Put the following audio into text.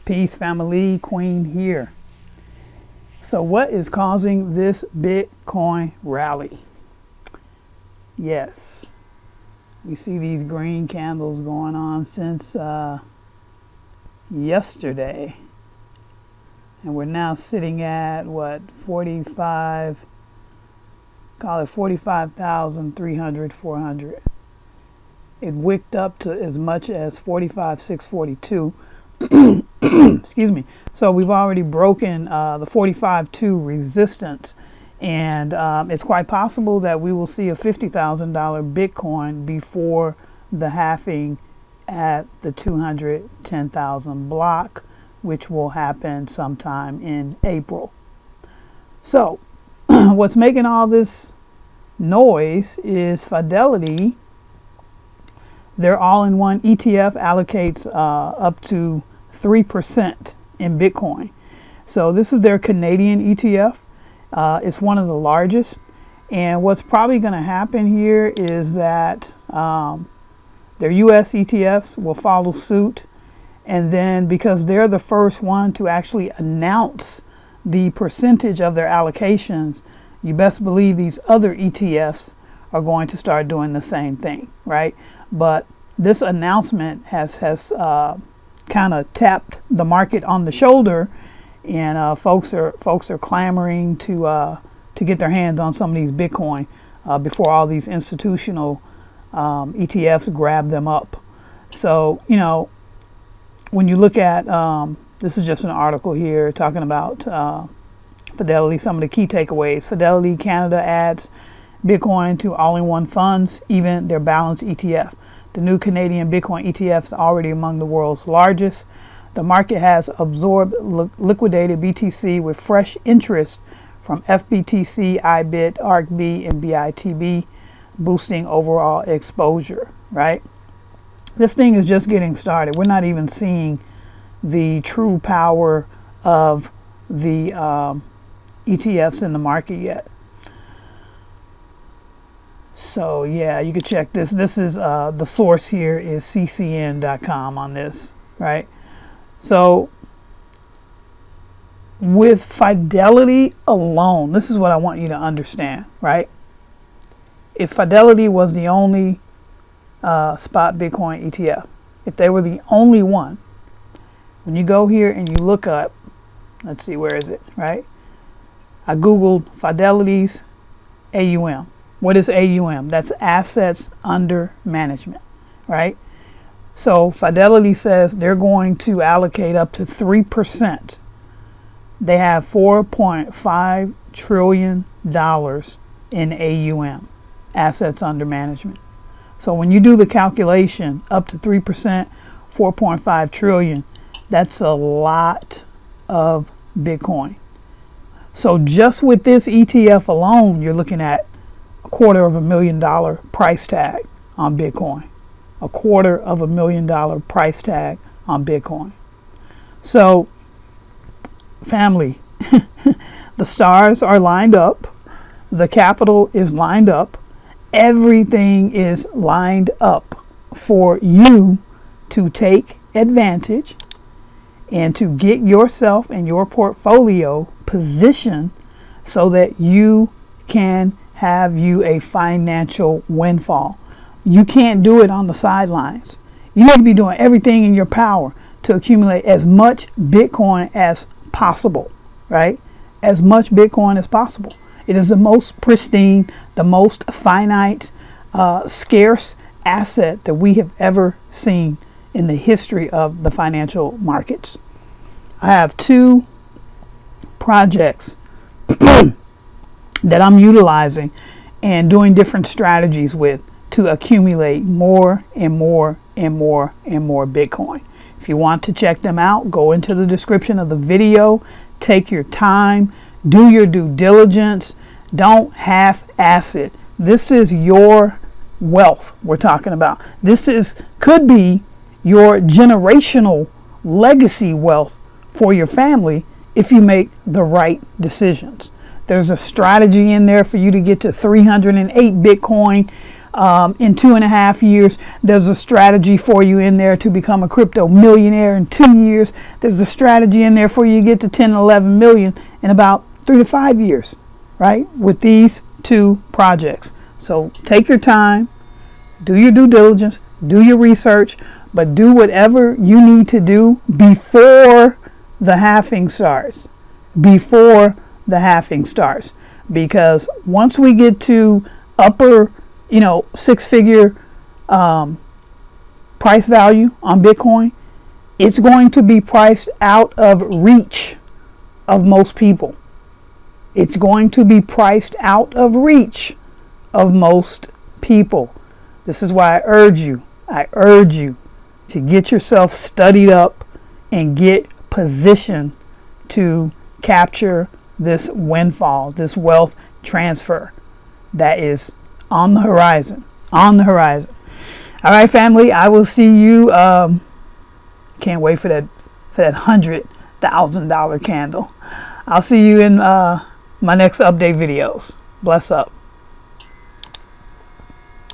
Peace, family. Queen here. So what is causing this Bitcoin rally? Yes, we see these green candles going on since yesterday, and we're now sitting at what, 45, call it 45,300, 400. It wicked up to as much as 45,642. Excuse me. So we've already broken the 45.2 resistance, and it's quite possible that we will see a $50,000 Bitcoin before the halving at the 210,000 block, which will happen sometime in April. So what's making all this noise is Fidelity. Their all-in-one ETF allocates up to 3% in Bitcoin. So this is their Canadian ETF. It's one of the largest. And what's probably going to happen here is that their US ETFs will follow suit. And then because they're the first one to actually announce the percentage of their allocations, you best believe these other ETFs are going to start doing the same thing, right? But this announcement has kind of tapped the market on the shoulder, and folks are clamoring to get their hands on some of these Bitcoin before all these institutional ETFs grab them up. So when you look at this is just an article here talking about Fidelity. Some of the key takeaways: Fidelity Canada adds Bitcoin to all-in-one funds, even their balanced ETF. The new Canadian Bitcoin ETF is already among the world's largest. The market has absorbed liquidated BTC with fresh interest from FBTC, IBIT, ARCB, and BITB, boosting overall exposure, right? This thing is just getting started. We're not even seeing the true power of the ETFs in the market yet. So yeah, you can check this. This is the source here is ccn.com on this, right? So with Fidelity alone, this is what I want you to understand, right? If Fidelity was the only spot Bitcoin ETF, if they were the only one, when you go here and you look up, let's see, where is it, right? I Googled Fidelity's AUM. What is AUM? That's assets under management, right? So Fidelity says they're going to allocate up to 3%. They have $4.5 trillion in AUM, assets under management. So when you do the calculation, up to 3%, 4.5 trillion, that's a lot of Bitcoin. So just with this ETF alone, you're looking at $250,000 price tag on Bitcoin. $250,000 price tag on Bitcoin. So, family, the stars are lined up. The capital is lined up. Everything is lined up for you to take advantage and to get yourself and your portfolio positioned so that you can have you a financial windfall. You can't do it on the sidelines. You need to be doing everything in your power to accumulate as much Bitcoin as possible, right? As much Bitcoin as possible. It is the most pristine, the most finite, scarce asset that we have ever seen in the history of the financial markets. I have two projects that I'm utilizing and doing different strategies with to accumulate more and more and more and more Bitcoin. If you want to check them out, go into the description of the video, take your time, do your due diligence, don't half-ass it. This is your wealth we're talking about. This could be your generational legacy wealth for your family if you make the right decisions. There's a strategy in there for you to get to 308 Bitcoin in 2.5 years. There's a strategy for you in there to become a crypto millionaire in 2 years. There's a strategy in there for you to get to 10, 11 million in about 3 to 5 years, right? With these 2 projects. So take your time, do your due diligence, do your research, but do whatever you need to do before the halving starts. Before the halving starts. Because once we get to upper, 6-figure price value on Bitcoin, it's going to be priced out of reach of most people. It's going to be priced out of reach of most people. This is why I urge you to get yourself studied up and get positioned to capture this windfall, this wealth transfer that is on the horizon. All right, family, I will see you. Can't wait for that $100,000 candle. I'll see you in my next update videos. Bless up.